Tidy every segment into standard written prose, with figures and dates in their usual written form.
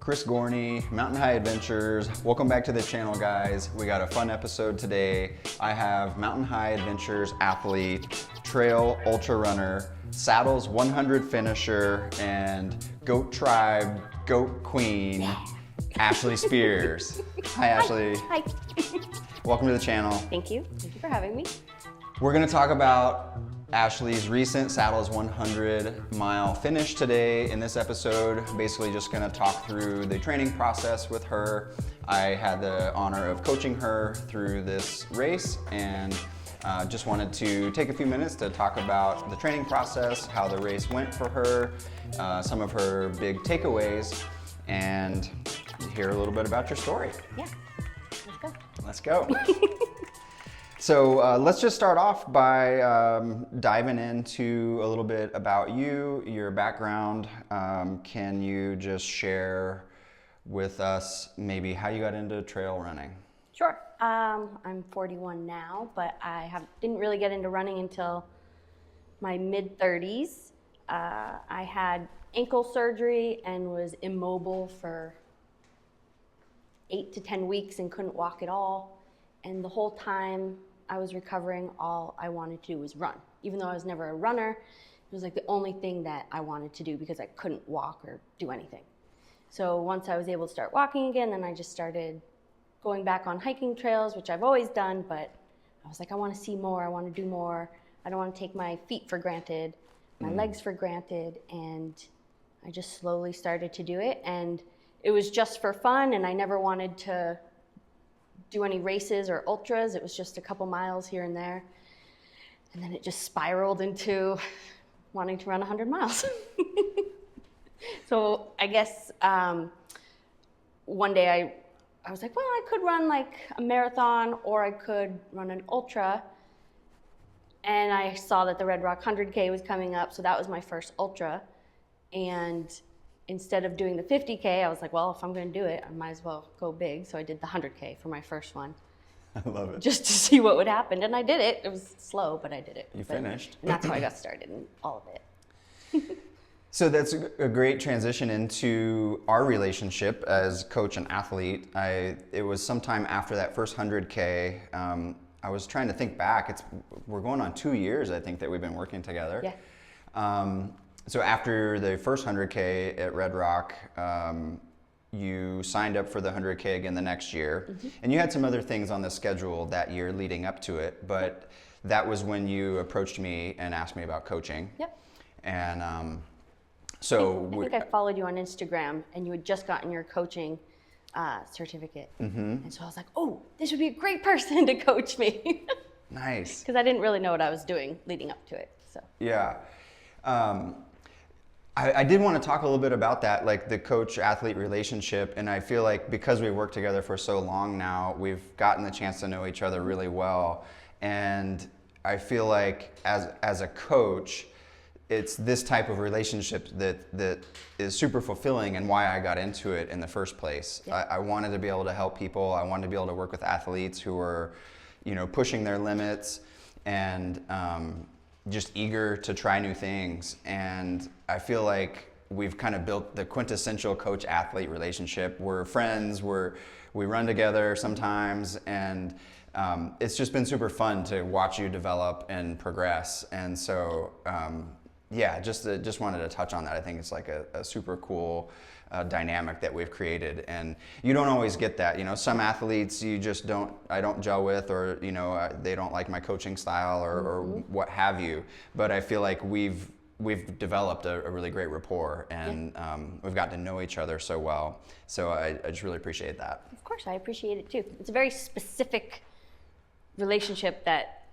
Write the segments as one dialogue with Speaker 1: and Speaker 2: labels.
Speaker 1: Chris Gorney, Mountain High Adventures. Welcome back to the channel, guys. We got a fun episode today. I have Mountain High Adventures athlete, trail ultra runner, Saddles 100 finisher, and Goat Tribe Goat Queen, Ashley Speirs. Hi, Ashley.
Speaker 2: Hi.
Speaker 1: Welcome to the channel.
Speaker 2: Thank you. Thank you for having me.
Speaker 1: We're gonna talk about Ashley's recent Saddles 100 mile finish today in this episode. Basically just gonna talk through the training process with her. I had the honor of coaching her through this race and just wanted to take a few minutes to talk about the training process, how the race went for her, some of her big takeaways, and hear a little bit about your story.
Speaker 2: Yeah, let's go.
Speaker 1: Let's go. So let's just start off by diving into a little bit about you, your background. Can you just share with us maybe how you got into trail running?
Speaker 2: Sure. I'm 41 now, but I didn't really get into running until my mid-30s. I had ankle surgery and was immobile for 8 to 10 weeks and couldn't walk at all. And the whole time I was recovering, all I wanted to do was run. Even though I was never a runner, it was like the only thing that I wanted to do because I couldn't walk or do anything. So once I was able to start walking again, then I just started going back on hiking trails, which I've always done, but I was like, I want to see more, I want to do more. I don't want to take my feet for granted, my legs for granted, and I just slowly started to do it. And it was just for fun, and I never wanted to do any races or ultras. It was just a couple miles here and there. And then it just spiraled into wanting to run 100 miles. So I guess one day I was like, well, I could run like a marathon or I could run an ultra. And I saw that the Red Rock 100K was coming up, so that was my first ultra. And instead of doing the 50K, I was like, well, if I'm going to do it, I might as well go big. So I did the 100K for my first one.
Speaker 1: I love it.
Speaker 2: Just to see what would happen. And I did it. It was slow, but I did it.
Speaker 1: You finished.
Speaker 2: And that's how I got started in all of it.
Speaker 1: So that's a great transition into our relationship as coach and athlete. It was sometime after that first 100K. I was trying to think back. We're going on 2 years, I think, that we've been working together.
Speaker 2: Yeah.
Speaker 1: So after the first 100K at Red Rock, you signed up for the 100K again the next year. Mm-hmm. And you had some other things on the schedule that year leading up to it, but that was when you approached me and asked me about coaching.
Speaker 2: Yep.
Speaker 1: And
Speaker 2: I think I followed you on Instagram, and you had just gotten your coaching certificate. Mm-hmm. And so I was like, oh, this would be a great person to coach me.
Speaker 1: Nice.
Speaker 2: Because I didn't really know what I was doing leading up to it. So.
Speaker 1: Yeah. I did want to talk a little bit about that, like the coach-athlete relationship, and I feel like because we've worked together for so long now, we've gotten the chance to know each other really well. And I feel like as a coach, it's this type of relationship that is super fulfilling and why I got into it in the first place. Yeah. I wanted to be able to help people. I wanted to be able to work with athletes who are, pushing their limits and just eager to try new things. And I feel like we've kind of built the quintessential coach-athlete relationship. We're friends, we run together sometimes, and it's just been super fun to watch you develop and progress. And so, just wanted to touch on that. I think it's like a super cool dynamic that we've created, and you don't always get that. Some athletes I don't gel with, or they don't like my coaching style or what have you. But I feel like we've developed a really great rapport, and we've gotten to know each other so well. So I just really appreciate that.
Speaker 2: Of course, I appreciate it too. It's a very specific relationship that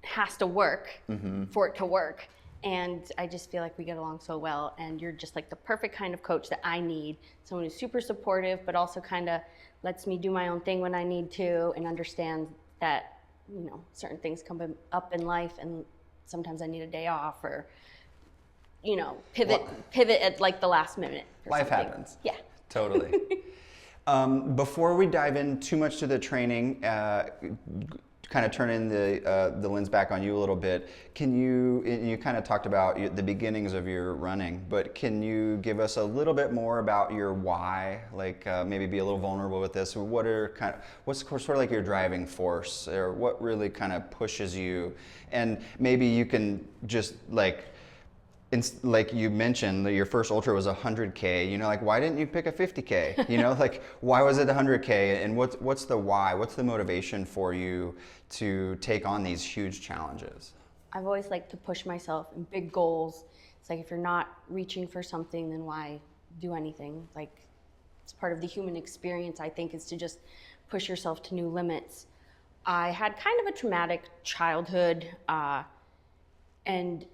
Speaker 2: has to work for it to work. And I just feel like we get along so well, and you're just like the perfect kind of coach that I need. Someone who's super supportive, but also kind of lets me do my own thing when I need to, and understand that, certain things come up in life, and sometimes I need a day off, or, pivot at like the last minute.
Speaker 1: Life happens.
Speaker 2: Yeah.
Speaker 1: Totally. Before we dive in too much to the training, kind of turning the lens back on you a little bit, you kind of talked about the beginnings of your running, but can you give us a little bit more about your why? Like maybe be a little vulnerable with this. What's sort of like your driving force, or what really kind of pushes you? And maybe you can just like you mentioned, your first ultra was 100K, like why didn't you pick a 50K? Like why was it 100K, and what's the why? What's the motivation for you to take on these huge challenges?
Speaker 2: I've always liked to push myself in big goals. It's like if you're not reaching for something, then why do anything? Like it's part of the human experience, I think, is to just push yourself to new limits. I had kind of a traumatic childhood, and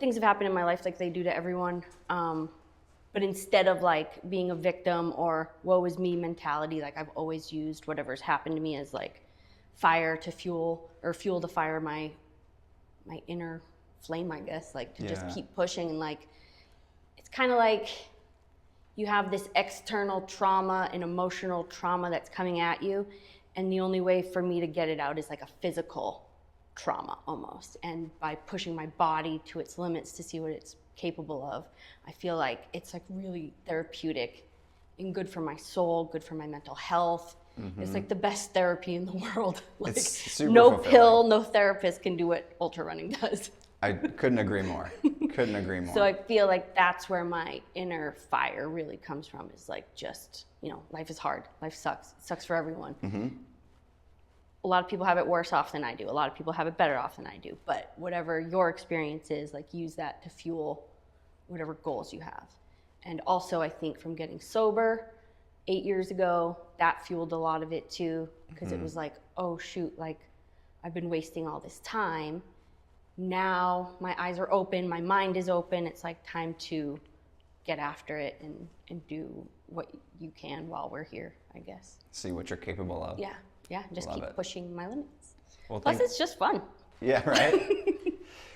Speaker 2: things have happened in my life like they do to everyone. But instead of like being a victim or woe is me mentality, like I've always used whatever's happened to me as like fire to fuel to fire my inner flame, I guess, like to just keep pushing. And like, it's kind of like you have this external trauma and emotional trauma that's coming at you. And the only way for me to get it out is like a physical trauma almost, and by pushing my body to its limits to see what it's capable of, I feel like it's like really therapeutic and good for my soul, good for my mental health. It's like the best therapy in the world. Like
Speaker 1: it's super
Speaker 2: no
Speaker 1: fulfilling.
Speaker 2: pill, no therapist can do what ultra running does.
Speaker 1: I couldn't agree more. Couldn't agree more.
Speaker 2: So I feel like that's where my inner fire really comes from, is like just, life is hard, life sucks, it sucks for everyone. A lot of people have it worse off than I do. A lot of people have it better off than I do. But whatever your experience is, like use that to fuel whatever goals you have. And also, I think from getting sober 8 years ago, that fueled a lot of it too, because it was like, oh shoot, like I've been wasting all this time. Now my eyes are open, my mind is open. It's like time to get after it and do what you can while we're here, I guess.
Speaker 1: See what you're capable of.
Speaker 2: Yeah, just
Speaker 1: Love
Speaker 2: keep
Speaker 1: it.
Speaker 2: pushing my limits.
Speaker 1: Well,
Speaker 2: Plus, it's just fun.
Speaker 1: Yeah, right?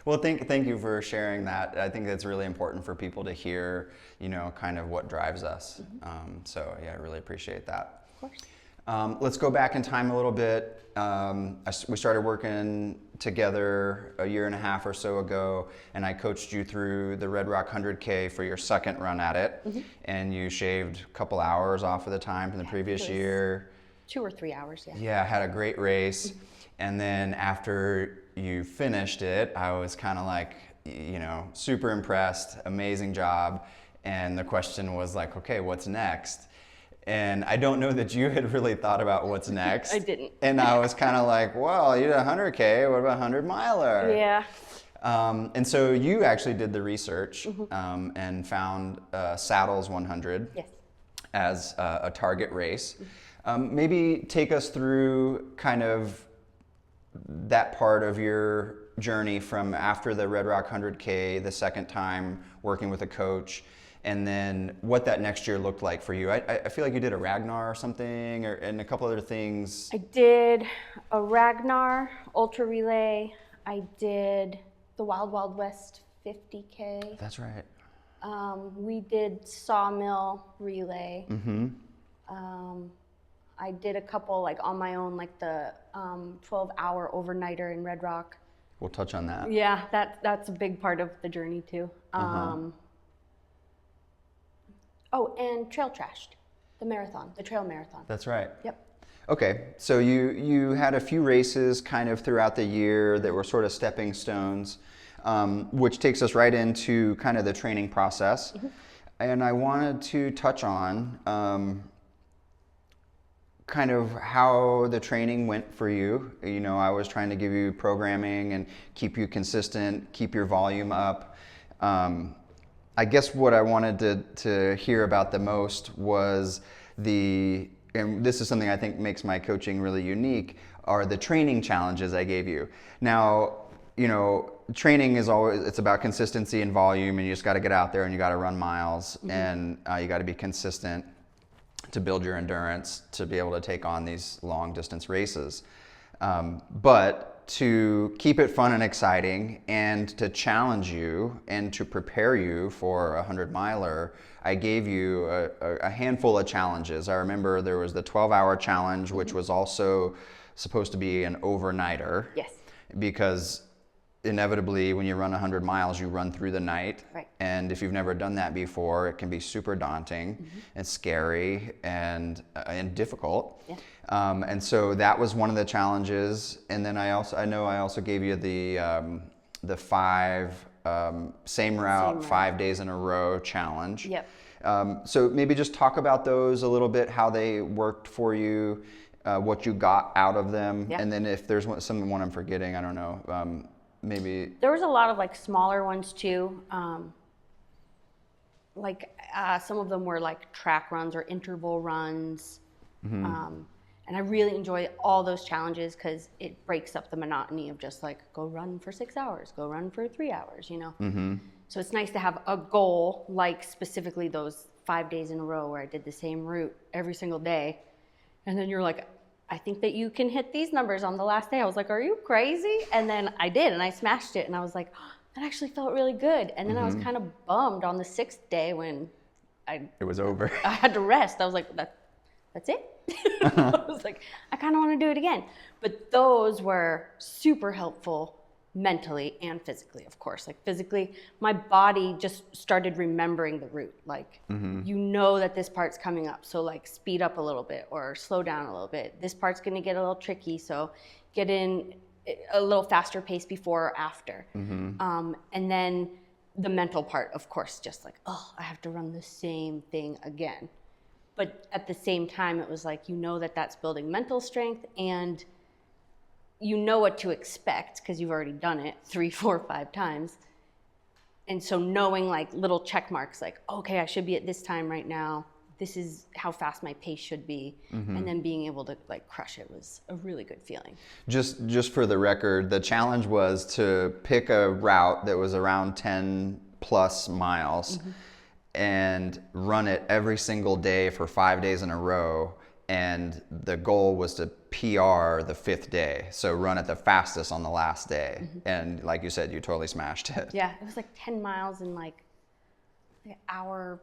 Speaker 1: Well, thank you for sharing that. I think that's really important for people to hear, kind of what drives us. So, yeah, I really appreciate that.
Speaker 2: Of course.
Speaker 1: Let's go back in time a little bit. We started working together a year and a half or so ago, and I coached you through the Red Rock 100K for your second run at it, and you shaved a couple hours off of the time from the previous year.
Speaker 2: 2 or 3 hours, yeah.
Speaker 1: Yeah, had a great race. And then after you finished it, I was kind of like, super impressed, amazing job. And the question was like, okay, what's next? And I don't know that you had really thought about what's next.
Speaker 2: I didn't.
Speaker 1: And I was kind of like, well, you did 100K, what about 100 miler?
Speaker 2: Yeah.
Speaker 1: And so you actually did the research and found Saddles 100 as a target race. Maybe take us through kind of that part of your journey from after the Red Rock 100K, the second time working with a coach, and then what that next year looked like for you. I feel like you did a Ragnar or something, and a couple other things.
Speaker 2: I did a Ragnar ultra relay. I did the Wild Wild West 50K.
Speaker 1: That's right.
Speaker 2: We did Sawmill relay. I did a couple like on my own, like the 12-hour overnighter in Red Rock.
Speaker 1: We'll touch on that.
Speaker 2: Yeah, that's a big part of the journey too. Oh, and Trail Trashed, the trail marathon.
Speaker 1: That's right.
Speaker 2: Yep.
Speaker 1: Okay, so you had a few races kind of throughout the year that were sort of stepping stones, which takes us right into kind of the training process. And I wanted to touch on kind of how the training went for you. I was trying to give you programming and keep you consistent, keep your volume up. I guess what I wanted to hear about the most was and this is something I think makes my coaching really unique, are the training challenges I gave you. Now, training is it's about consistency and volume, and you just got to get out there and you got to run miles, and you got to be consistent to build your endurance to be able to take on these long distance races. But to keep it fun and exciting and to challenge you and to prepare you for a 100 miler, I gave you a handful of challenges. I remember there was the 12-hour challenge, which was also supposed to be an overnighter.
Speaker 2: Yes.
Speaker 1: Because inevitably when you run 100 miles, you run through the night.
Speaker 2: Right.
Speaker 1: And if you've never done that before, it can be super daunting and scary and difficult.
Speaker 2: Yeah.
Speaker 1: And so that was one of the challenges. And then I also gave you the 5 same route 5 days in a row challenge.
Speaker 2: Yep.
Speaker 1: So maybe just talk about those a little bit, how they worked for you, what you got out of them,
Speaker 2: Yeah.
Speaker 1: and then if there's one I'm forgetting, I don't know, maybe.
Speaker 2: There was a lot of like smaller ones too. Some of them were like track runs or interval runs. And I really enjoy all those challenges because it breaks up the monotony of just like, go run for 6 hours, go run for 3 hours, you know? So it's nice to have a goal, like specifically those 5 days in a row where I did the same route every single day. And then you're like, I think that you can hit these numbers on the last day. I was like, are you crazy? And then I did, and I smashed it. And I was like, oh, that actually felt really good. And then I was kind of bummed on the 6th day when
Speaker 1: It was over.
Speaker 2: I had to rest. I was like, that's it? I was like, I kind of want to do it again. But those were super helpful mentally and physically, of course. Like physically, my body just started remembering the route. Like, you know that this part's coming up, so like speed up a little bit or slow down a little bit. This part's going to get a little tricky, so get in a little faster pace before or after. And then the mental part, of course, just like, oh, I have to run the same thing again. But at the same time, it was like, you know that that's building mental strength, and you know what to expect because you've already done it 3, 4, 5 times. And so knowing like little check marks, like, okay, I should be at this time right now. This is how fast my pace should be. And then being able to like crush it was a really good feeling.
Speaker 1: Just for the record, the challenge was to pick a route that was around 10 plus miles and run it every single day for 5 days in a row. And the goal was to PR the 5th day. So run it the fastest on the last day. And like you said, you totally smashed it.
Speaker 2: Yeah, it was like 10 miles in like an hour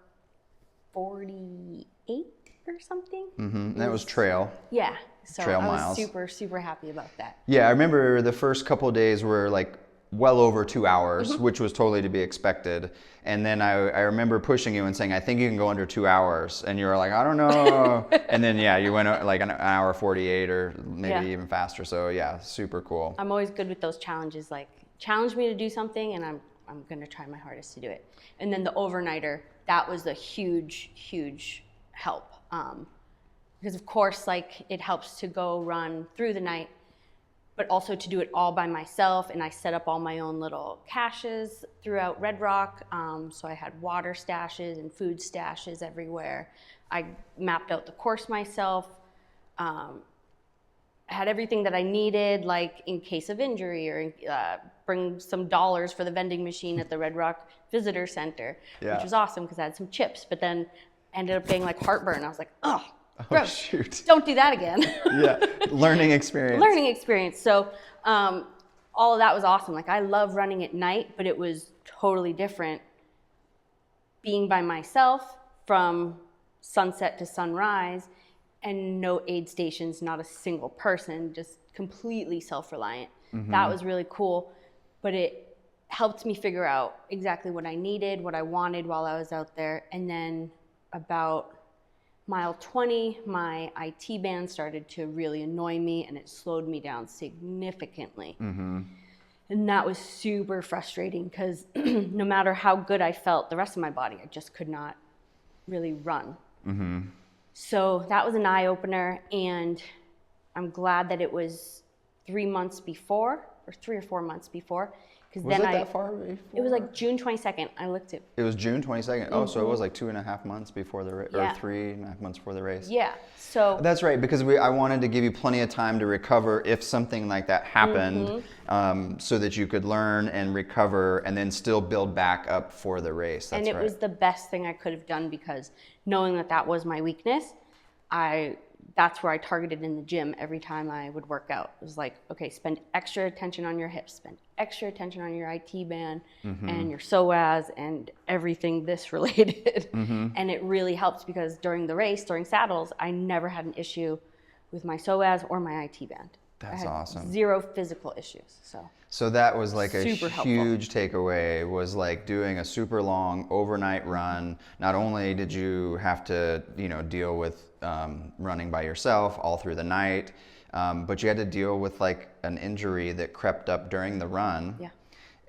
Speaker 2: 48 or something.
Speaker 1: And that was trail.
Speaker 2: Yeah, so
Speaker 1: Trail
Speaker 2: I was
Speaker 1: miles.
Speaker 2: super, super happy about that.
Speaker 1: Yeah, I remember the first couple of days were like well over 2 hours, which was totally to be expected. And then I remember pushing you and saying, I think you can go under 2 hours. And you were like, I don't know. And then, yeah, you went like an hour 48 or maybe even faster. So yeah, super cool.
Speaker 2: I'm always good with those challenges. Like, challenge me to do something and I'm going to try my hardest to do it. And then the overnighter, that was a huge, huge help. Because of course, like, it helps to go run through the night, but also to do it all by myself. And I set up all my own little caches throughout Red Rock. So I had water stashes and food stashes everywhere. I mapped out the course myself. I had everything that I needed, like in case of injury, or bring some dollars for the vending machine at the Red Rock Visitor Center, which was awesome because I had some chips, but then ended up getting like heartburn. I was like, oh, gross.
Speaker 1: Shoot.
Speaker 2: Don't do that again.
Speaker 1: Yeah, learning experience.
Speaker 2: Learning experience. So all of that was awesome. Like, I love running at night, but it was totally different being by myself from sunset to sunrise, and no aid stations, not a single person, just completely self-reliant. That was really cool, but it helped me figure out exactly what I needed, what I wanted while I was out there. And then about mile 20, my IT band started to really annoy me, and it slowed me down significantly. And that was super frustrating because no matter how good I felt, the rest of my body, I just could not really run. So that was an eye-opener, and I'm glad that it was 3 months before, or 3 or 4 months before, because
Speaker 1: Was
Speaker 2: then
Speaker 1: it that far before?
Speaker 2: It was like June 22nd. I looked at.
Speaker 1: It was June 22nd. Oh, so it was like 2.5 months before the race,
Speaker 2: Yeah.
Speaker 1: or 3.5 months before the race.
Speaker 2: Yeah. So
Speaker 1: That's right, because I wanted to give you plenty of time to recover if something like that happened, so that you could learn and recover and then still build back up for the race. That's
Speaker 2: and it
Speaker 1: right.
Speaker 2: was the best thing I could have done, because knowing that that was my weakness, that's where I targeted in the gym every time I would work out. It was like, okay, spend extra attention on your hips, spend extra attention on your IT band and your psoas and everything this related. And it really helped because during the race, during saddles, I never had an issue with my psoas or my IT band.
Speaker 1: That's
Speaker 2: I had
Speaker 1: awesome.
Speaker 2: 0 physical issues.
Speaker 1: So that was like a
Speaker 2: Super helpful.
Speaker 1: huge takeaway, was like doing a super long overnight run. Not only did you have to, deal with running by yourself all through the night, but you had to deal with like an injury that crept up during the run.
Speaker 2: Yeah.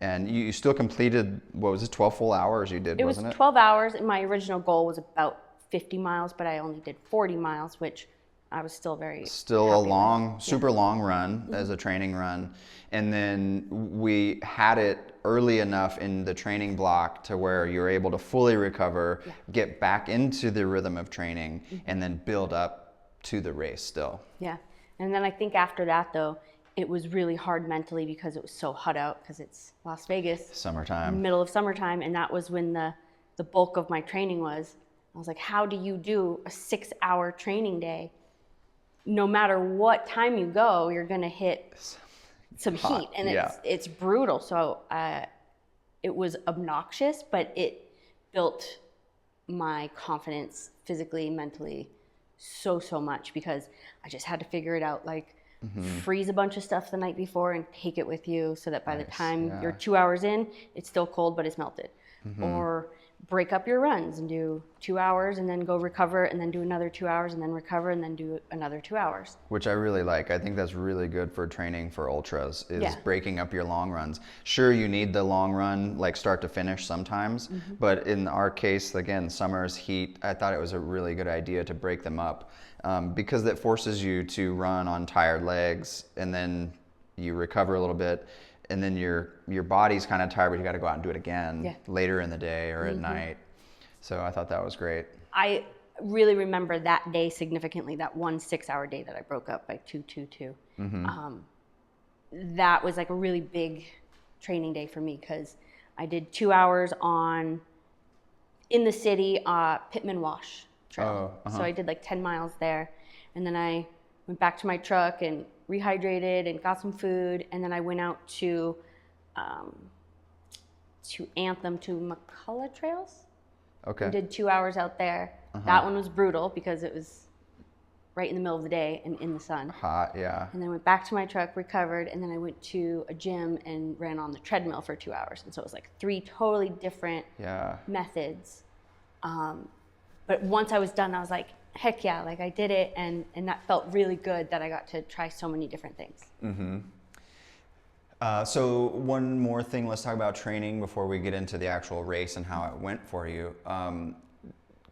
Speaker 1: And you still completed, what was it, 12 full hours you did, wasn't it?
Speaker 2: It was 12 hours, and my original goal was about 50 miles, but I only did 40 miles, which I was still very
Speaker 1: Still
Speaker 2: happy
Speaker 1: a long,
Speaker 2: with.
Speaker 1: super long run as a training run. And then we had it early enough in the training block to where you're able to fully recover, get back into the rhythm of training, and then build up to the race still.
Speaker 2: Yeah. And then I think after that, though, it was really hard mentally because it was so hot out, because it's Las Vegas.
Speaker 1: Summertime.
Speaker 2: Middle of summertime, and that was when the bulk of my training was. I was like, how do you do a 6-hour training day? No matter what time you go, you're gonna hit some heat, and it's brutal. So it was obnoxious, but it built my confidence physically, mentally, so much, because I just had to figure it out. Like, freeze a bunch of stuff the night before and take it with you, so that by the time you're 2 hours in, it's still cold, but it's melted. Or break up your runs and do 2 hours and then go recover, and then do another 2 hours and then recover, and then do another 2 hours.
Speaker 1: Which I really like. I think that's really good for training for ultras, is breaking up your long runs. Sure, you need the long run, like start to finish sometimes, but in our case, again, summer's heat, I thought it was a really good idea to break them up, because that forces you to run on tired legs, and then you recover a little bit, and then your body's kind of tired, but you got to go out and do it again later in the day or at night. So I thought that was great.
Speaker 2: I really remember that day significantly, that one 6-hour day that I broke up by 2:22. That was like a really big training day for me, because I did 2 hours in the city, Pittman Wash Trail. So I did like 10 miles there, and then I went back to my truck and rehydrated and got some food, and then I went out to Anthem, to McCullough Trails.
Speaker 1: Okay.
Speaker 2: I did 2 hours out there. That one was brutal because it was right in the middle of the day and in the sun.
Speaker 1: Hot, yeah.
Speaker 2: And then I went back to my truck, recovered, and then I went to a gym and ran on the treadmill for 2 hours. And so it was like 3 totally different methods. But once I was done, I was like, heck yeah, like I did it, and that felt really good that I got to try so many different things.
Speaker 1: So one more thing, let's talk about training before we get into the actual race and how it went for you.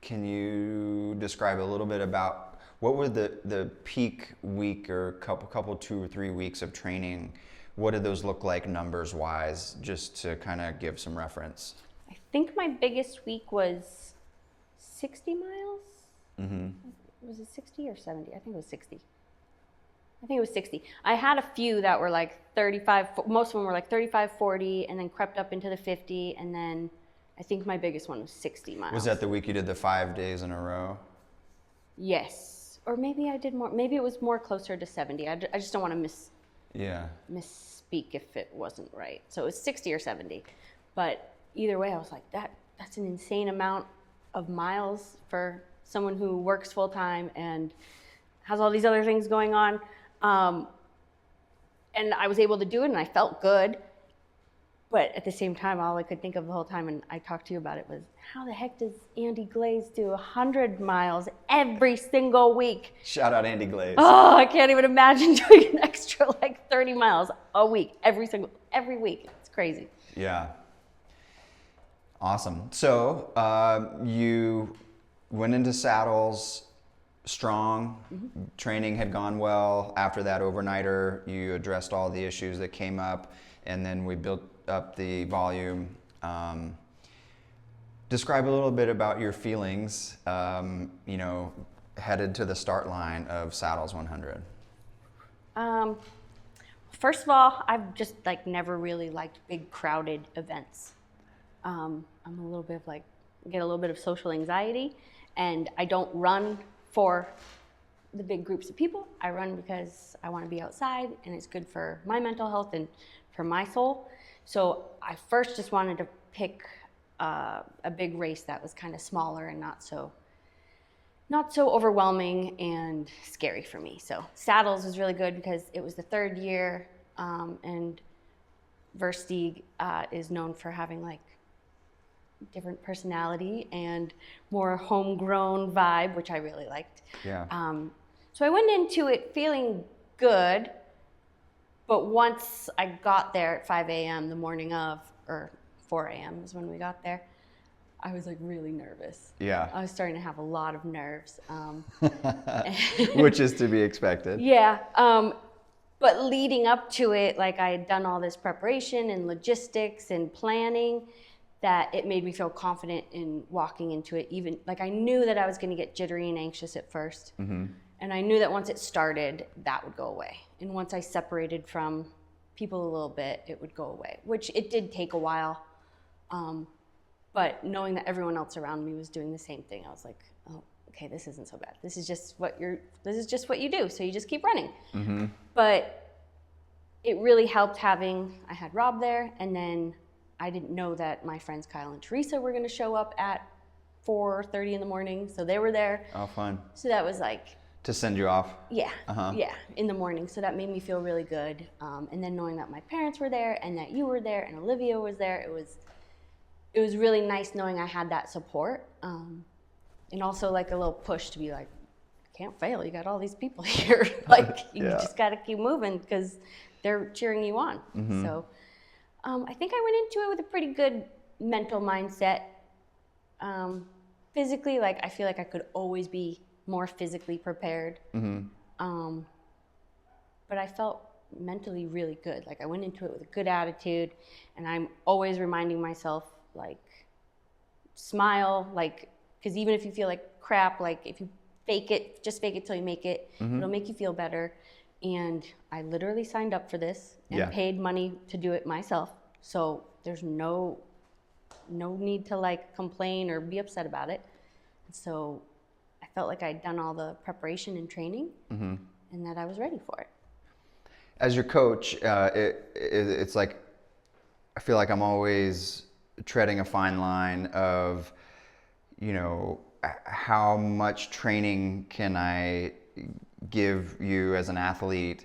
Speaker 1: Can you describe a little bit about what were the peak week or couple 2 or 3 weeks of training? What did those look like numbers wise, just to kind of give some reference?
Speaker 2: I think my biggest week was 60 miles. Was it 60 or 70? I think it was 60. I think it was 60. I had a few that were like 35, most of them were like 35, 40, and then crept up into the 50, and then I think my biggest one was 60 miles.
Speaker 1: Was that the week you did the 5 days in a row?
Speaker 2: Yes. Or maybe I did more, maybe it was more closer to 70. I just don't want to misspeak if it wasn't right. So it was 60 or 70. But either way, I was like, that's an insane amount of miles for someone who works full time and has all these other things going on. And I was able to do it, and I felt good. But at the same time, all I could think of the whole time, and I talked to you about it, was how the heck does Andy Glaze do 100 miles every single week?
Speaker 1: Shout out Andy Glaze.
Speaker 2: Oh, I can't even imagine doing an extra like 30 miles a week, every week. It's crazy.
Speaker 1: Yeah. Awesome. So you went into saddles strong. Training had gone well. After that overnighter, you addressed all the issues that came up, and then we built up the volume. Describe a little bit about your feelings, headed to the start line of Saddles 100.
Speaker 2: First of all, I've just like never really liked big crowded events. I'm a little bit of get a little bit of social anxiety, and I don't run for the big groups of people. I run because I want to be outside, and it's good for my mental health and for my soul. So I first just wanted to pick a big race that was kind of smaller and not so not so overwhelming and scary for me. So saddles was really good because it was the third year, and Versteeg is known for having like different personality and more homegrown vibe, which I really liked.
Speaker 1: Yeah.
Speaker 2: So I went into it feeling good, but once I got there at 5 a.m. the morning of, or 4 a.m. is when we got there, I was like really nervous.
Speaker 1: Yeah.
Speaker 2: I was starting to have a lot of nerves.
Speaker 1: Which is to be expected.
Speaker 2: Yeah. But leading up to it, like I had done all this preparation and logistics and planning that it made me feel confident in walking into it. Even like I knew that I was going to get jittery and anxious at first.
Speaker 1: Mm-hmm.
Speaker 2: And I knew that once it started, that would go away. And once I separated from people a little bit, it would go away, which it did take a while. But knowing that everyone else around me was doing the same thing, I was like, oh, okay, this isn't so bad. This is just what you do. So you just keep running.
Speaker 1: Mm-hmm.
Speaker 2: But it really helped I had Rob there, and then I didn't know that my friends Kyle and Teresa were going to show up at 4:30 in the morning. So they were there.
Speaker 1: Oh, fun.
Speaker 2: So that was like,
Speaker 1: To send you off?
Speaker 2: yeah,
Speaker 1: Uh-huh.
Speaker 2: yeah, in the morning. So that made me feel really good. And then knowing that my parents were there and that you were there and Olivia was there, it was really nice knowing I had that support. And also like a little push to be like, can't fail. You got all these people here. Like you
Speaker 1: Yeah.
Speaker 2: just got to keep moving because they're cheering you on.
Speaker 1: Mm-hmm.
Speaker 2: So I think I went into it with a pretty good mental mindset. Physically, like I feel like I could always be more physically prepared.
Speaker 1: Mm-hmm.
Speaker 2: But I felt mentally really good. Like I went into it with a good attitude, and I'm always reminding myself, like, smile, like, because even if you feel like crap, like if you just fake it till you make it,
Speaker 1: Mm-hmm.
Speaker 2: it'll make you feel better. And I literally signed up for this and
Speaker 1: Yeah.
Speaker 2: paid money to do it myself. So there's no need to like complain or be upset about it. So I felt like I'd done all the preparation and training,
Speaker 1: Mm-hmm.
Speaker 2: and that I was ready for it.
Speaker 1: As your coach, it's like, I feel like I'm always treading a fine line of, you know, how much training can I give you as an athlete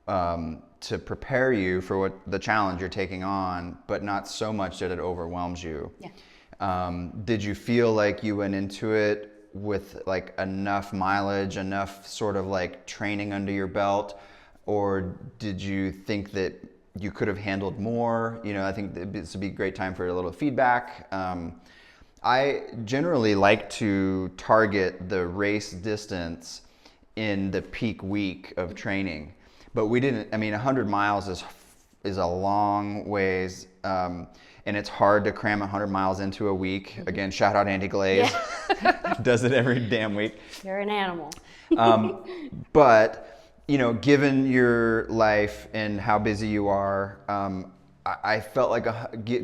Speaker 1: to prepare you for what the challenge you're taking on, but not so much that it overwhelms you.
Speaker 2: Yeah.
Speaker 1: Did you feel like you went into it with like enough mileage, enough sort of like training under your belt, or did you think that you could have handled more? You know, I think this would be a great time for a little feedback. I generally like to target the race distance in the peak week of training, but we didn't. I mean, 100 miles is a long ways, and it's hard to cram 100 miles into a week. Again, shout out Andy Glaze, does it every damn week.
Speaker 2: You're an animal.
Speaker 1: But you know, given your life and how busy you are, I felt like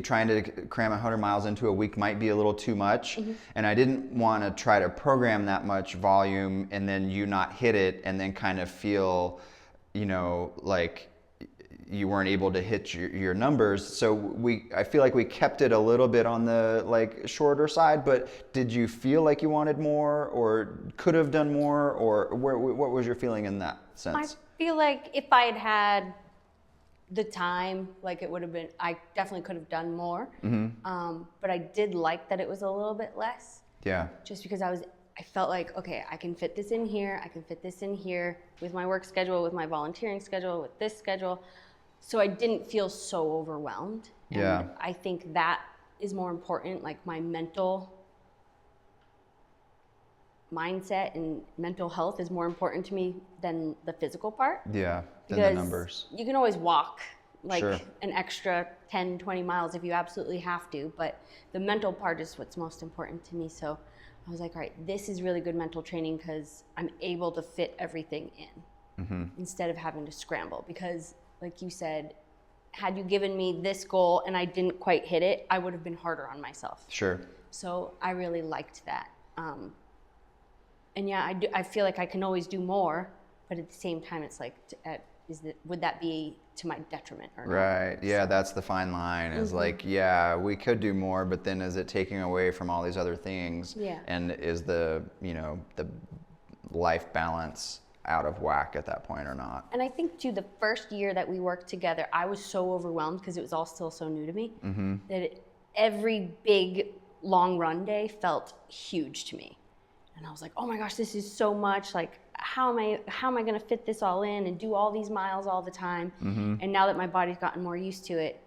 Speaker 1: trying to cram 100 miles into a week might be a little too much. Mm-hmm. And I didn't want to try to program that much volume and then you not hit it and then kind of feel, you know, like you weren't able to hit your numbers. So I feel like we kept it a little bit on the like shorter side, but did you feel like you wanted more or could have done more, or what was your feeling in that sense?
Speaker 2: I feel like if I had the time, like it would have been, I definitely could have done more. Mm-hmm. But I did like that it was a little bit less.
Speaker 1: Yeah.
Speaker 2: Just because I felt like, okay, I can fit this in here, I can fit this in here with my work schedule, with my volunteering schedule, with this schedule. So I didn't feel so overwhelmed. And
Speaker 1: yeah.
Speaker 2: I think that is more important, like my mental mindset and mental health is more important to me than the physical part.
Speaker 1: Yeah, than the numbers.
Speaker 2: You can always walk like
Speaker 1: Sure.
Speaker 2: an extra 10, 20 miles if you absolutely have to, but the mental part is what's most important to me. So I was like, all right, this is really good mental training because I'm able to fit everything in instead of having to scramble. Because like you said, had you given me this goal and I didn't quite hit it, I would have been harder on myself.
Speaker 1: Sure.
Speaker 2: So I really liked that. And yeah, I feel like I can always do more, but at the same time, it's like, would that be to my detriment or not.
Speaker 1: Right. Yeah, that's the fine line is like, yeah, we could do more, but then is it taking away from all these other things?
Speaker 2: Yeah.
Speaker 1: And is the, the life balance out of whack at that point or not?
Speaker 2: And I think too, the first year that we worked together, I was so overwhelmed because it was all still so new to me that every big long run day felt huge to me. And I was like, oh my gosh, this is so much. Like, how am I going to fit this all in and do all these miles all the time? And now that my body's gotten more used to it,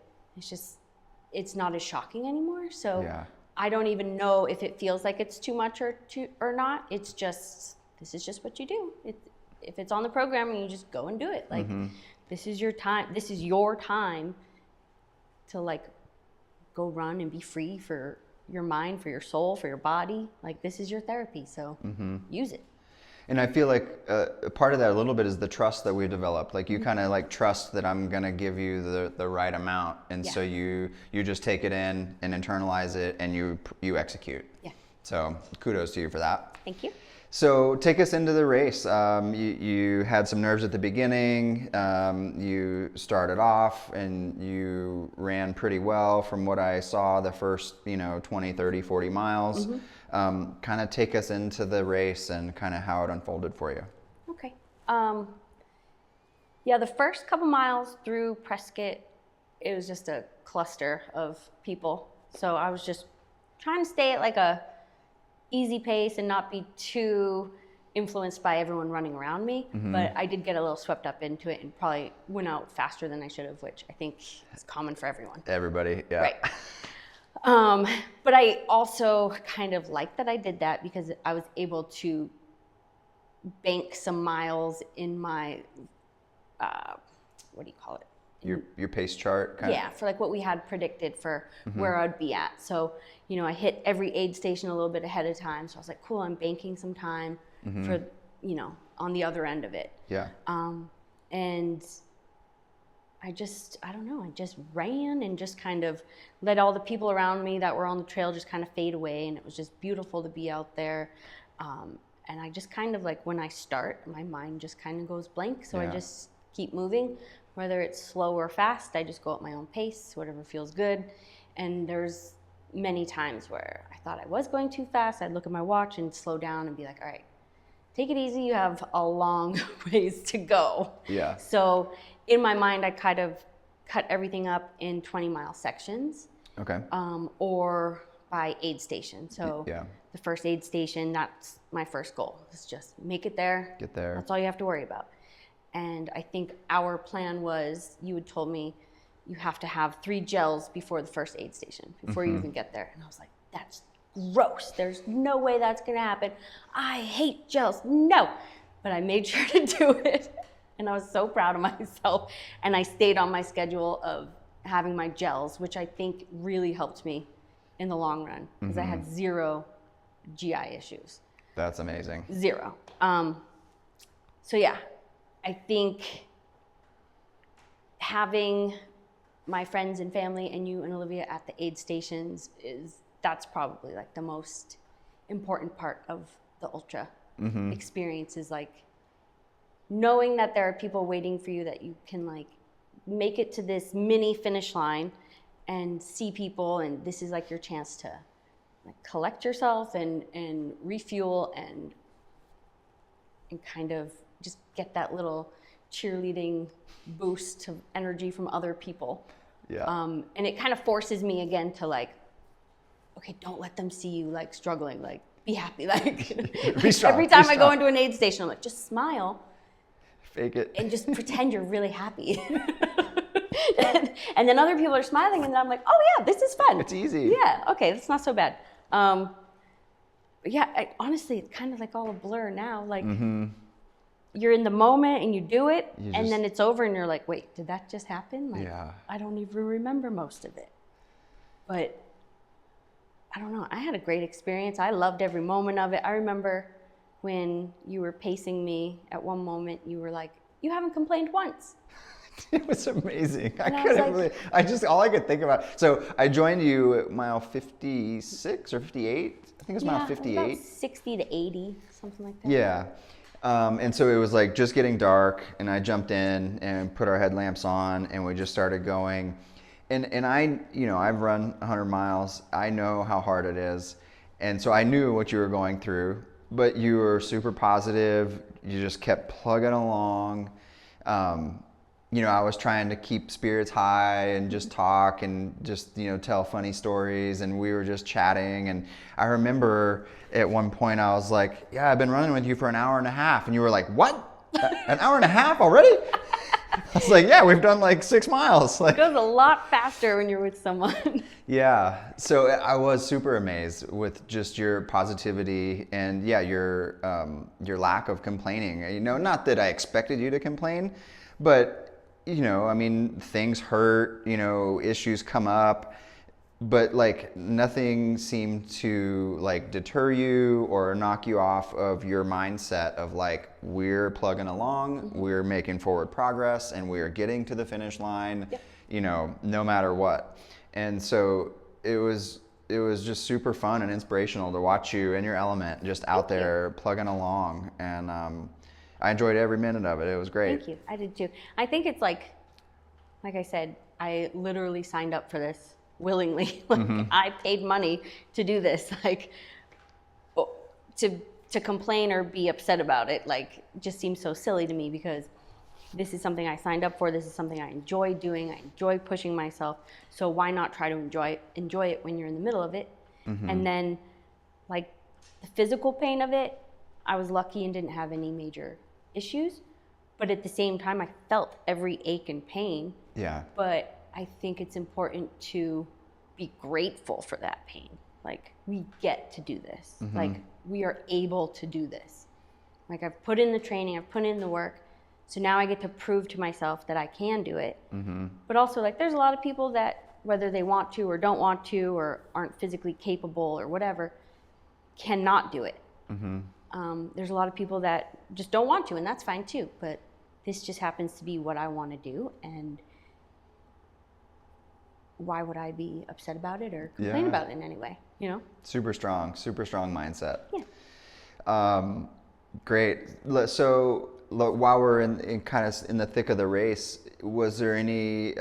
Speaker 2: it's not as shocking anymore. So I don't even know if it feels like it's too much or not. It's just, this is just what you do. If it's on the program, you just go and do it. Like, this is your time. This is your time to like go run and be free for your mind, for your soul, for your body. Like, this is your therapy. So use it.
Speaker 1: And I feel like part of that a little bit is the trust that we developed. Like, you kind of like trust that I'm going to give you the right amount. And so you just take it in and internalize it and you execute. Yeah. So kudos to you for that.
Speaker 2: Thank you.
Speaker 1: So take us into the race. You had some nerves at the beginning. You started off and you ran pretty well from what I saw the first, 20, 30, 40 miles. Kind of take us into the race and kind of how it unfolded for you.
Speaker 2: Okay. Yeah, the first couple miles through Prescott, it was just a cluster of people. So I was just trying to stay at like a easy pace and not be too influenced by everyone running around me. But I did get a little swept up into it and probably went out faster than I should have, which I think is common for everyone.
Speaker 1: Everybody, yeah.
Speaker 2: Right. But I also kind of like that I did that because I was able to bank some miles in my, what do you call it?
Speaker 1: Your pace chart?
Speaker 2: Yeah, for like what we had predicted for where I'd be at. So, I hit every aid station a little bit ahead of time. So I was like, cool, I'm banking some time for, on the other end of it.
Speaker 1: Yeah.
Speaker 2: And I just ran and just kind of let all the people around me that were on the trail just kind of fade away. And it was just beautiful to be out there. And I just kind of like, when I start, my mind just kind of goes blank. So I just keep moving. Whether it's slow or fast, I just go at my own pace, whatever feels good. And there's many times where I thought I was going too fast. I'd look at my watch and slow down and be like, all right, take it easy. You have a long ways to go. Yeah. So in my mind, I kind of cut everything up in 20-mile sections. Okay. Or by aid station. So the first aid station, that's my first goal. It's just make it there.
Speaker 1: Get there.
Speaker 2: That's all you have to worry about. And I think our plan was, you had told me you have to have 3 gels before the first aid station, before you even get there. And I was like, that's gross. There's no way that's going to happen. I hate gels. No. But I made sure to do it. And I was so proud of myself. And I stayed on my schedule of having my gels, which I think really helped me in the long run because I had 0 GI issues.
Speaker 1: That's amazing.
Speaker 2: 0. So yeah. I think having my friends and family and you and Olivia at the aid stations that's probably like the most important part of the ultra experience, is like knowing that there are people waiting for you, that you can like make it to this mini finish line and see people, and this is like your chance to like collect yourself and refuel and kind of just get that little cheerleading boost of energy from other people. Yeah. And it kind of forces me again to like, okay, don't let them see you like struggling, like be happy. Like
Speaker 1: be strong,
Speaker 2: every time I go into an aid station, I'm like, just smile.
Speaker 1: Fake it.
Speaker 2: And just pretend you're really happy. and then other people are smiling and then I'm like, oh yeah, this is fun.
Speaker 1: It's easy.
Speaker 2: Yeah, okay, that's not so bad. Yeah, honestly, it's kind of like all a blur now. Like, you're in the moment and you do it, and then it's over and you're like, wait, did that just happen? Like, I don't even remember most of it. But I don't know. I had a great experience. I loved every moment of it. I remember when you were pacing me at one moment, you were like, you haven't complained once.
Speaker 1: It was amazing. All I could think about. So I joined you at mile 56 or 58. I think it was mile 58.
Speaker 2: About 60 to 80, something like that.
Speaker 1: Yeah. And so it was like just getting dark, and I jumped in and put our headlamps on, and we just started going. And I, I've run 100 miles. I know how hard it is. And so I knew what you were going through, but you were super positive. You just kept plugging along. I was trying to keep spirits high and just talk and just, tell funny stories, and we were just chatting. And I remember at one point I was like, yeah, I've been running with you for an hour and a half. And you were like, what? An hour and a half already? I was like, yeah, we've done like 6 miles. Like,
Speaker 2: it goes a lot faster when you're with someone.
Speaker 1: Yeah. So I was super amazed with just your positivity and your lack of complaining. Not that I expected you to complain, but things hurt, issues come up, but like nothing seemed to like deter you or knock you off of your mindset of like, we're plugging along, we're making forward progress, and we're getting to the finish line, no matter what. And so it was just super fun and inspirational to watch you in your element, just out there plugging along. And I enjoyed every minute of it. It was great.
Speaker 2: Thank you. I did too. I think it's like I said, I literally signed up for this willingly. I paid money to do this. To complain or be upset about it, just seems so silly to me, because this is something I signed up for. This is something I enjoy doing. I enjoy pushing myself. So why not try to enjoy it when you're in the middle of it? And then, the physical pain of it, I was lucky and didn't have any major issues. But at the same time, I felt every ache and pain.
Speaker 1: Yeah.
Speaker 2: But I think it's important to be grateful for that pain. We get to do this. We are able to do this. I've put in the training, I've put in the work. So now I get to prove to myself that I can do it. But also, there's a lot of people that, whether they want to or don't want to or aren't physically capable or whatever, cannot do it. There's a lot of people that just don't want to, and that's fine too. But this just happens to be what I want to do, and why would I be upset about it or complain about it in any way? Super strong
Speaker 1: mindset.
Speaker 2: Yeah.
Speaker 1: Great. So while we're in kind of in the thick of the race, was there any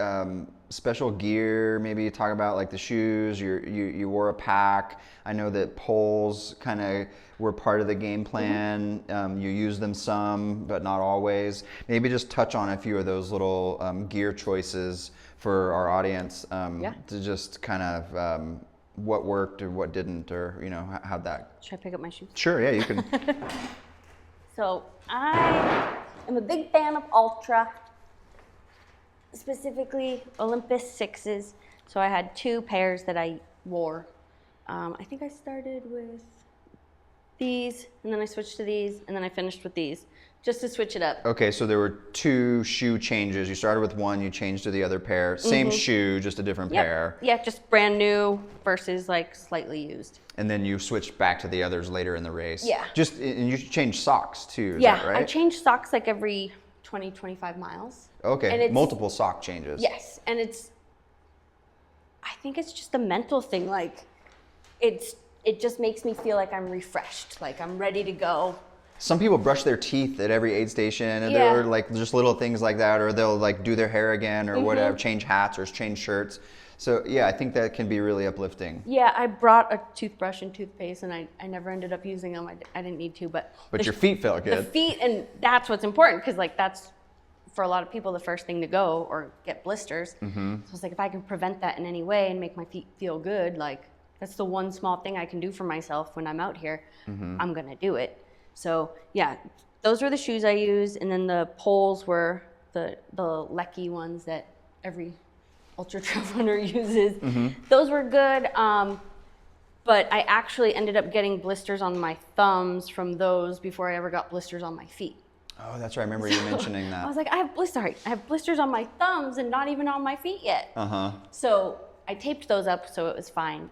Speaker 1: special gear? Maybe you talk about the shoes. You wore a pack. I know that poles kind of were part of the game plan. You used them some, but not always. Maybe just touch on a few of those little gear choices for our audience to just kind of what worked or what didn't, or how'd that.
Speaker 2: Should I pick up my shoes?
Speaker 1: Sure. Yeah, you can.
Speaker 2: So I am a big fan of Ultra, specifically Olympus 6s. So I had 2 pairs that I wore. I think I started with these, and then I switched to these, and then I finished with these, just to switch it up.
Speaker 1: Okay, so there were 2 shoe changes. You started with one, you changed to the other pair. Same shoe, just a different pair.
Speaker 2: Yeah, just brand new versus slightly used.
Speaker 1: And then you switched back to the others later in the race.
Speaker 2: Yeah.
Speaker 1: And you changed socks too, is that right?
Speaker 2: I change socks every 20, 25 miles.
Speaker 1: Okay, and multiple sock changes.
Speaker 2: Yes, and I think it's just a mental thing. It just makes me feel like I'm refreshed, I'm ready to go.
Speaker 1: Some people brush their teeth at every aid station, and there are just little things like that, or they'll do their hair again or whatever, change hats or change shirts. So yeah, I think that can be really uplifting.
Speaker 2: Yeah, I brought a toothbrush and toothpaste, and I never ended up using them. I didn't need to, but
Speaker 1: your feet felt good.
Speaker 2: The feet, and that's what's important, because that's for a lot of people the first thing to go or get blisters. So it's if I can prevent that in any way and make my feet feel good, that's the one small thing I can do for myself when I'm out here. I'm gonna do it. So yeah, those were the shoes I used, and then the poles were the Lichty ones that every ultra trail runner uses. Those were good, but I actually ended up getting blisters on my thumbs from those before I ever got blisters on my feet.
Speaker 1: Oh, that's right. I remember you mentioning that.
Speaker 2: I was I have blisters on my thumbs and not even on my feet yet. So I taped those up, so it was fine.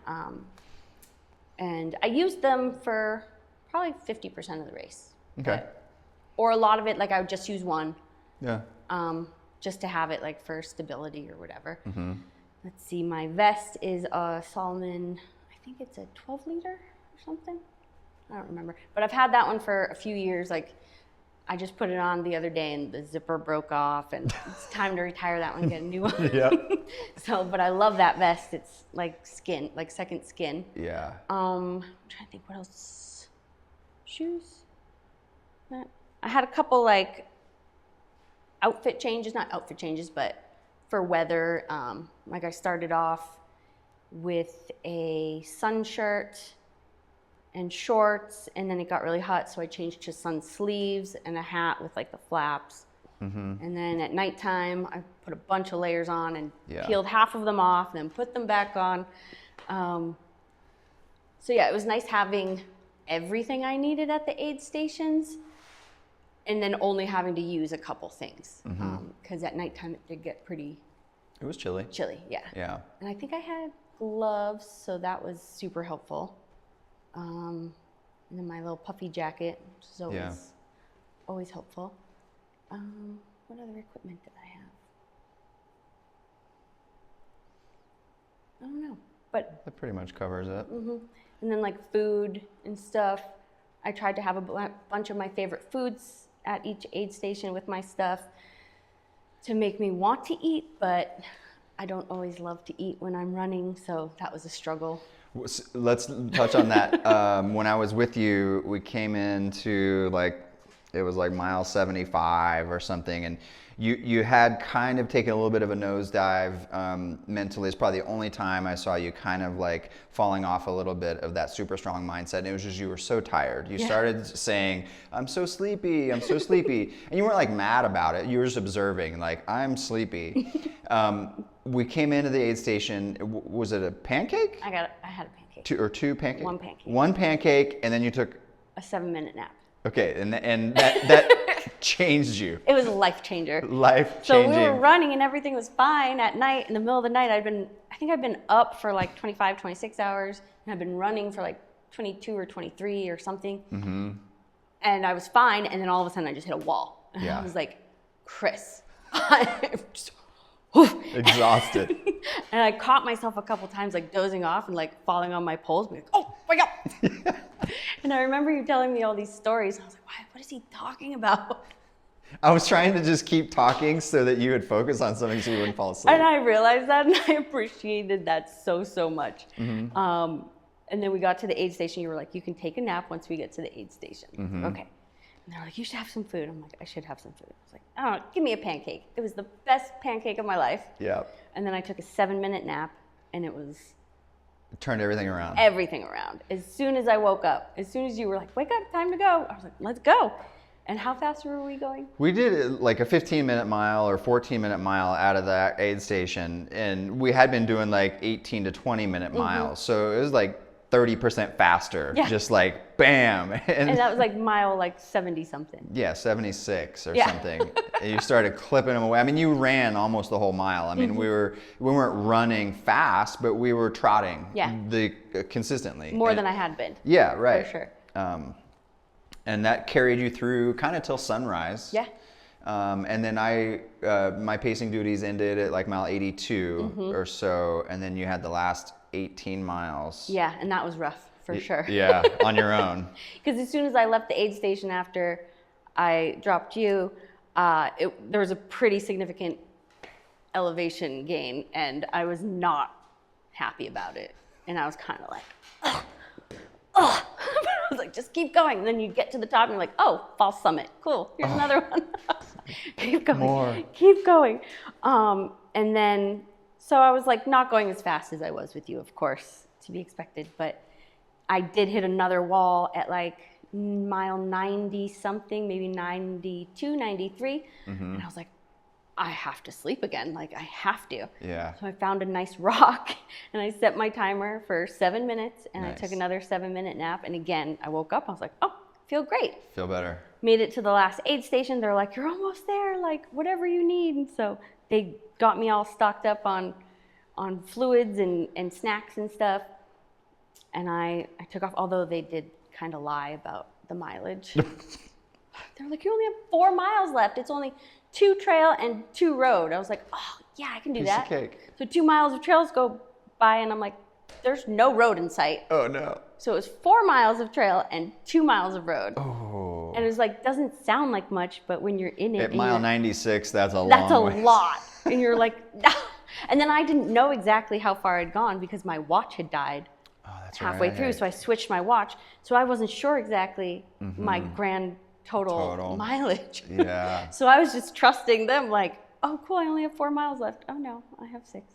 Speaker 2: And I used them for probably 50% of the race.
Speaker 1: Okay.
Speaker 2: Or a lot of it, I would just use one.
Speaker 1: Yeah.
Speaker 2: Just to have it for stability or whatever. Let's see, my vest is a Solomon, I think it's a 12 liter or something. I don't remember. But I've had that one for a few years. I just put it on the other day and the zipper broke off, and it's time to retire that one and get a new one.
Speaker 1: Yeah.
Speaker 2: So, but I love that vest. It's like skin, like second skin.
Speaker 1: Yeah.
Speaker 2: I'm trying to think what else. Shoes. I had a couple like outfit changes, not outfit changes, but for weather. Like I started off with a sun shirt and shorts, and then it got really hot, so I changed to sun sleeves and a hat with like the flaps. And then at nighttime, I put a bunch of layers on and peeled half of them off, and then put them back on. So yeah, it was nice having everything I needed at the aid stations, and then only having to use a couple things. Because at nighttime it did get pretty...
Speaker 1: It was chilly.
Speaker 2: Chilly, yeah.
Speaker 1: Yeah.
Speaker 2: And I think I had gloves, so that was super helpful. And then my little puffy jacket, which is always helpful. What other equipment did I have? I don't know, but...
Speaker 1: That pretty much covers it.
Speaker 2: And then like food and stuff. I tried to have a bunch of my favorite foods at each aid station with my stuff to make me want to eat, but I don't always love to eat when I'm running, so that was a struggle.
Speaker 1: Let's touch on that. When I was with you, we came into it was like mile 75 or something, and you had kind of taken a little bit of a nosedive mentally. It's probably the only time I saw you kind of like falling off a little bit of that super strong mindset. And it was just you were so tired. You started saying, "I'm so sleepy, I'm so sleepy," and you weren't like mad about it. You were just observing, like, "I'm sleepy." We came into the aid station. Was it a pancake?
Speaker 2: I had a pancake.
Speaker 1: Two pancakes?
Speaker 2: One pancake.
Speaker 1: One pancake, and then you took
Speaker 2: a 7-minute nap.
Speaker 1: Okay, and that changed you.
Speaker 2: It was a life changer.
Speaker 1: Life
Speaker 2: So
Speaker 1: changing.
Speaker 2: we were running and everything was fine at night. In the middle of the night, I think I'd been up for like 25, 26 hours, and I'd been running for like 22 or 23 or something. And I was fine, and then all of a sudden I just hit a wall. And I was like, Chris, I'm just
Speaker 1: exhausted.
Speaker 2: And I caught myself a couple times like dozing off and like falling on my poles, being like, "Oh, wake up." And I remember you telling me all these stories, and I was like, what is he talking about?
Speaker 1: I was trying to just keep talking so that you would focus on something so you wouldn't fall asleep.
Speaker 2: And I realized that, and I appreciated that so much. And then we got to the aid station. You were like, "You can take a nap once we get to the aid station." Okay. And they're like, "You should have some food." I'm like, "I should have some food." I was like, "I don't know, give me a pancake." It was the best pancake of my life.
Speaker 1: Yeah.
Speaker 2: And then I took a 7-minute nap, and it was...
Speaker 1: It turned everything around.
Speaker 2: Everything around. As soon as I woke up, as soon as you were like, "Wake up, time to go," I was like, "Let's go." And how fast were we going?
Speaker 1: We did like a 15-minute mile or 14-minute mile out of that aid station, and we had been doing like 18 to 20-minute miles. So it was like 30% faster, just like bam.
Speaker 2: And that was like mile like 70 something.
Speaker 1: Yeah, 76 or something. And you started clipping them away. I mean, you ran almost the whole mile. I mean, we weren't running fast, but we were trotting consistently.
Speaker 2: More than I had been.
Speaker 1: Yeah, right.
Speaker 2: For sure.
Speaker 1: And that carried you through kind of till sunrise.
Speaker 2: Yeah.
Speaker 1: And then my pacing duties ended at like mile 82 or so, and then you had the last 18 miles.
Speaker 2: Yeah, and that was rough for sure.
Speaker 1: Yeah, on your own.
Speaker 2: Because as soon as I left the aid station after I dropped you, there was a pretty significant elevation gain, and I was not happy about it. And I was kind of like, ugh. I was like, just keep going. And then you get to the top and you're like, "Oh, false summit. Cool. Here's another one." Keep going.
Speaker 1: More.
Speaker 2: Keep going. And then, so I was like not going as fast as I was with you, of course, to be expected. But I did hit another wall at like mile 90 something, maybe 92, 93. And I was like, I have to sleep again. Like, I have to.
Speaker 1: Yeah.
Speaker 2: So I found a nice rock and I set my timer for 7 minutes, and I took another 7-minute nap. And again, I woke up, I was like, "Oh, feel great."
Speaker 1: Feel better.
Speaker 2: Made it to the last aid station. They're like, "You're almost there, like whatever you need." And so they got me all stocked up on fluids and snacks and stuff. And I took off, although they did kind of lie about the mileage. They're like, "You only have 4 miles left. It's only 2 trail and 2 road." I was like, "Oh, yeah, I can do that."
Speaker 1: Piece of cake.
Speaker 2: So 2 miles of trails go by, and I'm like, there's no road in sight.
Speaker 1: Oh, no.
Speaker 2: So it was 4 miles of trail and 2 miles of road.
Speaker 1: Oh.
Speaker 2: And it was like, doesn't sound like much, but when you're in it.
Speaker 1: At mile 96, that's a
Speaker 2: that's
Speaker 1: long
Speaker 2: a
Speaker 1: way.
Speaker 2: lot. And you're like, and then I didn't know exactly how far I'd gone because my watch had died halfway through. So I switched my watch. So I wasn't sure exactly my grand total mileage.
Speaker 1: Yeah.
Speaker 2: So I was just trusting them like, oh, cool, I only have 4 miles left. Oh, no, I have 6.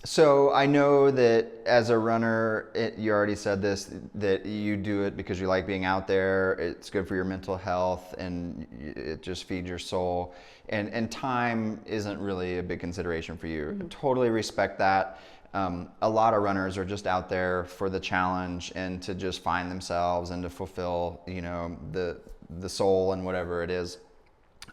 Speaker 1: So I know that as a runner, you already said this, that you do it because you like being out there. It's good for your mental health, and it just feeds your soul. And time isn't really a big consideration for you. I totally respect that. A lot of runners are just out there for the challenge and to just find themselves and to fulfill, the soul and whatever it is.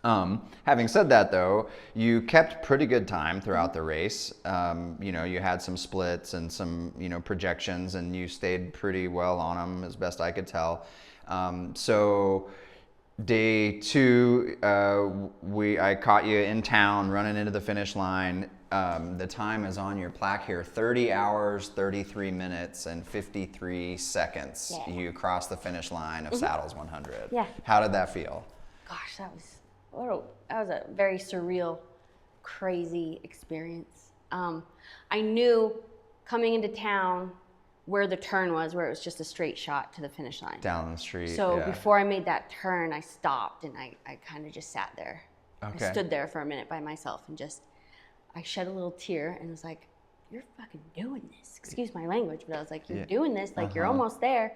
Speaker 1: Having said that, though, you kept pretty good time throughout the race. You had some splits and some, projections, and you stayed pretty well on them as best I could tell. So day 2, I caught you in town running into the finish line. The time is on your plaque here, 30 hours, 33 minutes, and 53 seconds.
Speaker 2: Yeah.
Speaker 1: You crossed the finish line of Saddles 100.
Speaker 2: Yeah.
Speaker 1: How did that feel?
Speaker 2: Gosh, that was a very surreal, crazy experience. I knew coming into town where the turn was, where it was just a straight shot to the finish line.
Speaker 1: Down the street.
Speaker 2: So
Speaker 1: yeah.
Speaker 2: before I made that turn, I stopped and I kind of just sat there.
Speaker 1: Okay.
Speaker 2: I stood there for a minute by myself and I shed a little tear and was like, you're fucking doing this. Excuse my language, but I was like, you're doing this, like you're almost there.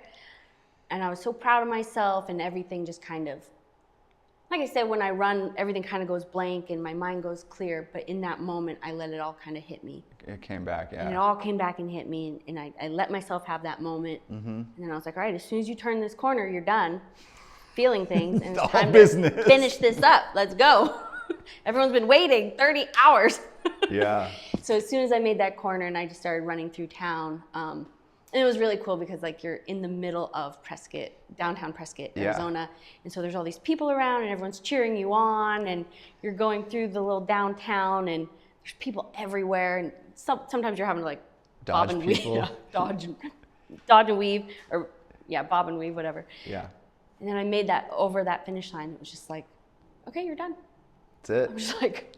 Speaker 2: And I was so proud of myself, and everything just kind of, like I said, when I run, everything kind of goes blank and my mind goes clear. But in that moment, I let it all kind of hit me.
Speaker 1: It came back, yeah.
Speaker 2: And it all came back and hit me. And I let myself have that moment. And then I was like, all right, as soon as you turn this corner, you're done feeling things. And it's time to finish this up. Let's go. Everyone's been waiting 30 hours.
Speaker 1: Yeah.
Speaker 2: So as soon as I made that corner and I just started running through town, and it was really cool because like you're in the middle of Prescott, downtown Prescott, Arizona. And so there's all these people around and everyone's cheering you on, and you're going through the little downtown and there's people everywhere. And sometimes you're having to like bob and weave, dodge and weave, or bob and weave, whatever.
Speaker 1: Yeah.
Speaker 2: And then I made that over that finish line. It was just like, okay, you're done.
Speaker 1: That's it.
Speaker 2: I was like,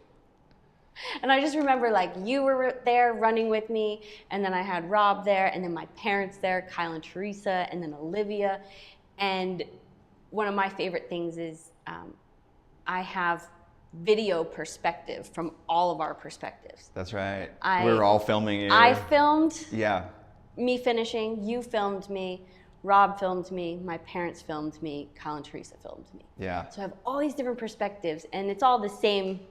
Speaker 2: and I just remember like you were there running with me, and then I had Rob there, and then my parents there, Kyle and Teresa, and then Olivia. And one of my favorite things is I have video perspective from all of our perspectives.
Speaker 1: That's right. We're all filming you.
Speaker 2: I filmed
Speaker 1: me
Speaker 2: finishing, you filmed me, Rob filmed me, my parents filmed me, Kyle and Teresa filmed me.
Speaker 1: Yeah.
Speaker 2: So I have all these different perspectives, and it's all the same,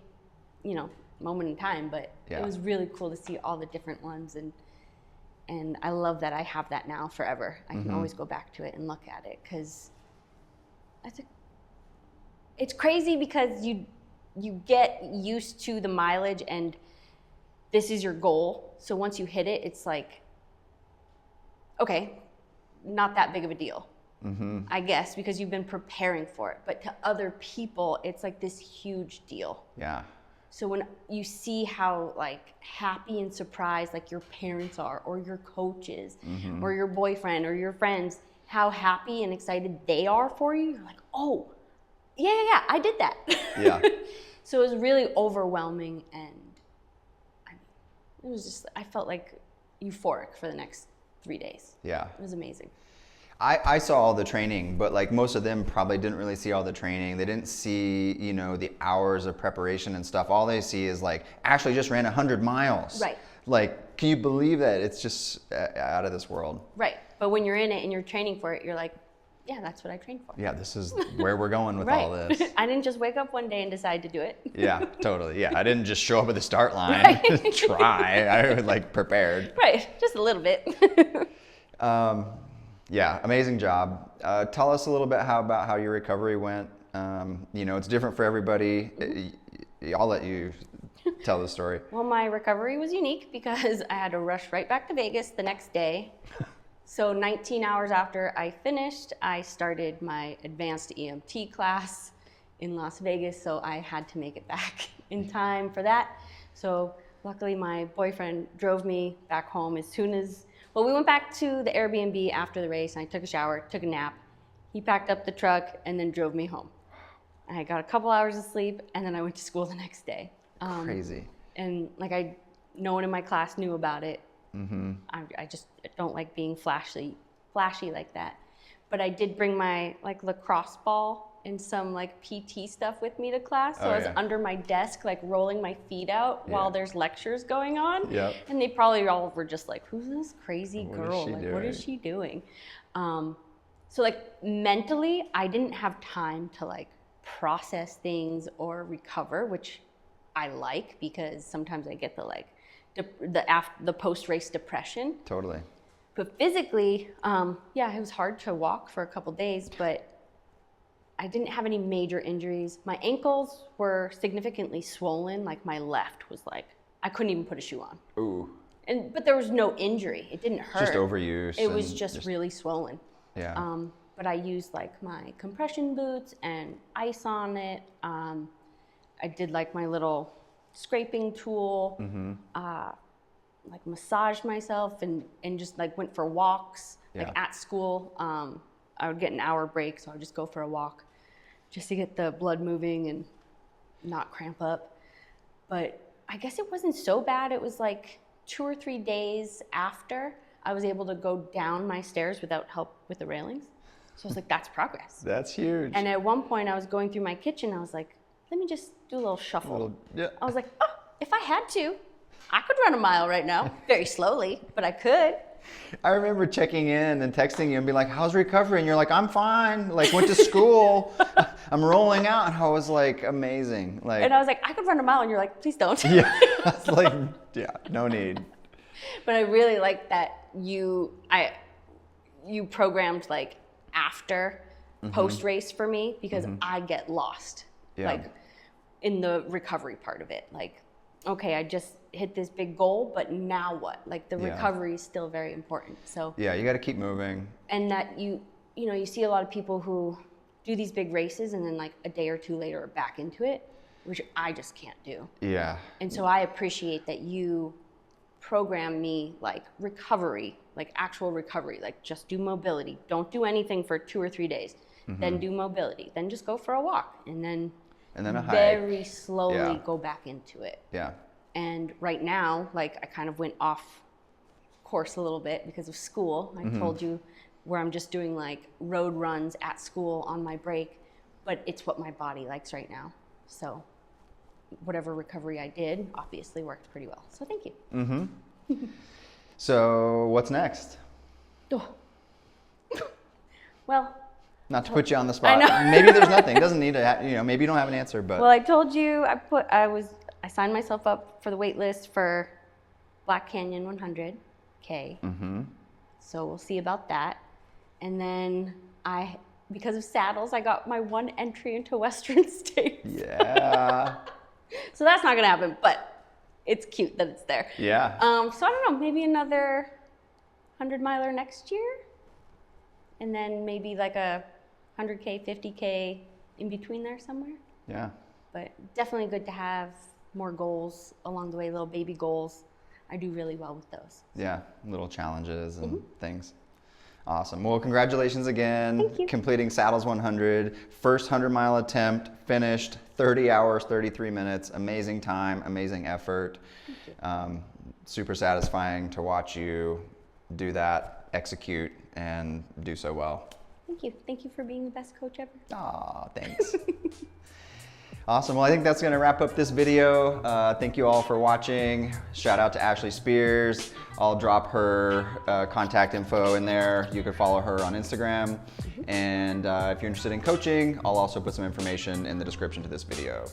Speaker 2: moment in time, but it was really cool to see all the different ones, and I love that I have that now forever. I can always go back to it and look at it, because it's crazy because you get used to the mileage and this is your goal. So once you hit it, it's like, okay, not that big of a deal, I guess, because you've been preparing for it. But to other people, it's like this huge deal.
Speaker 1: Yeah.
Speaker 2: So when you see how like happy and surprised like your parents are, or your coaches, or your boyfriend, or your friends, how happy and excited they are for you, you're like, oh, yeah, I did that.
Speaker 1: Yeah.
Speaker 2: So it was really overwhelming, and I felt like euphoric for the next 3 days.
Speaker 1: Yeah.
Speaker 2: It was amazing.
Speaker 1: I saw all the training, but like most of them probably didn't really see all the training. They didn't see, the hours of preparation and stuff. All they see is like, Ashley just ran 100 miles.
Speaker 2: Right.
Speaker 1: Like, can you believe that? It's just out of this world.
Speaker 2: Right. But when you're in it and you're training for it, you're like, yeah, that's what I trained for.
Speaker 1: Yeah, this is where we're going with all this.
Speaker 2: I didn't just wake up one day and decide to do it.
Speaker 1: Yeah, totally. Yeah, I didn't just show up at the start line and try. I was like prepared.
Speaker 2: Right, just a little bit.
Speaker 1: Yeah, amazing job. Tell us a little bit about how your recovery went. It's different for everybody. I'll let you tell the story.
Speaker 2: Well, my recovery was unique because I had to rush right back to Vegas the next day. So 19 hours after I finished, I started my advanced EMT class in Las Vegas, so I had to make it back in time for that. So luckily my boyfriend drove me back home as soon as Well, we went back to the Airbnb after the race, and I took a shower, took a nap. He packed up the truck and then drove me home. I got a couple hours of sleep, and then I went to school the next day.
Speaker 1: Crazy.
Speaker 2: And like no one in my class knew about it.
Speaker 1: Mm-hmm.
Speaker 2: I just don't like being flashy like that. But I did bring my like lacrosse ball and some like PT stuff with me to class. So I was under my desk, like rolling my feet out while there's lectures going on.
Speaker 1: Yep.
Speaker 2: And they probably all were just like, who's this crazy girl? What is
Speaker 1: doing?
Speaker 2: she doing? So like mentally, I didn't have time to like process things or recover, which I like, because sometimes I get the like the post-race depression.
Speaker 1: Totally.
Speaker 2: But physically, it was hard to walk for a couple days, but I didn't have any major injuries. My ankles were significantly swollen. Like my left was like, I couldn't even put a shoe on.
Speaker 1: Ooh.
Speaker 2: But there was no injury. It didn't hurt.
Speaker 1: Just overuse.
Speaker 2: It was just really swollen.
Speaker 1: Yeah.
Speaker 2: But I used like my compression boots and ice on it. I did like my little scraping tool, like massaged myself and just like went for walks. Like at school, I would get an hour break, so I would just go for a walk just to get the blood moving and not cramp up. But I guess it wasn't so bad. It was like 2 or 3 days after I was able to go down my stairs without help with the railings. So I was like, that's progress.
Speaker 1: That's huge.
Speaker 2: And at one point I was going through my kitchen, I was like, let me just do a little shuffle. I was like, oh, if I had to, I could run a mile right now. Very slowly, but I could.
Speaker 1: I remember checking in and texting you and being like, how's recovery? And you're like, I'm fine. Like, went to school. I'm rolling out. And I was like, amazing. Like,
Speaker 2: and I was like, I could run a mile. And you're like, please don't.
Speaker 1: Yeah. I was like, yeah, no need.
Speaker 2: But I really like that you programmed like after post-race for me, because I get lost. Like in the recovery part of it. Like, okay, I just hit this big goal, but now what? Like the recovery is still very important. So
Speaker 1: yeah, you got to keep moving.
Speaker 2: And that you see a lot of people who do these big races and then like a day or two later are back into it, which I just can't do.
Speaker 1: Yeah.
Speaker 2: And so I appreciate that you program me like recovery, like actual recovery, like just do mobility. Don't do anything for 2 or 3 days. Then do mobility. Then just go for a walk. And then
Speaker 1: a hike.
Speaker 2: Very slowly go back into it.
Speaker 1: Yeah.
Speaker 2: And right now, like I kind of went off course a little bit because of school. I told you where I'm just doing like road runs at school on my break, but it's what my body likes right now. So whatever recovery I did obviously worked pretty well. So thank you.
Speaker 1: So what's next?
Speaker 2: Oh. Well,
Speaker 1: not to put you on the spot.
Speaker 2: I know.
Speaker 1: Maybe there's nothing. It doesn't need to, maybe you don't have an answer, but.
Speaker 2: Well, I told you I signed myself up for the wait list for Black Canyon 100K. So we'll see about that. And then because of saddles, I got my one entry into Western States.
Speaker 1: Yeah.
Speaker 2: So that's not gonna happen, but it's cute that it's there.
Speaker 1: Yeah.
Speaker 2: So I don't know, maybe another 100-miler next year. And then maybe like a 100K, 50K in between there somewhere.
Speaker 1: Yeah.
Speaker 2: But definitely good to have more goals along the way, little baby goals. I do really well with those.
Speaker 1: Yeah, little challenges and things. Awesome. Well, congratulations again.
Speaker 2: Thank you.
Speaker 1: Completing Saddles 100, first 100-mile attempt, finished 30 hours, 33 minutes. Amazing time, amazing effort. Super satisfying to watch you do that, execute, and do so well.
Speaker 2: Thank you. Thank you for being the best coach ever.
Speaker 1: Aw, thanks. Awesome. Well, I think that's going to wrap up this video. Thank you all for watching. Shout out to Ashley Speirs. I'll drop her contact info in there. You can follow her on Instagram. And if you're interested in coaching, I'll also put some information in the description to this video.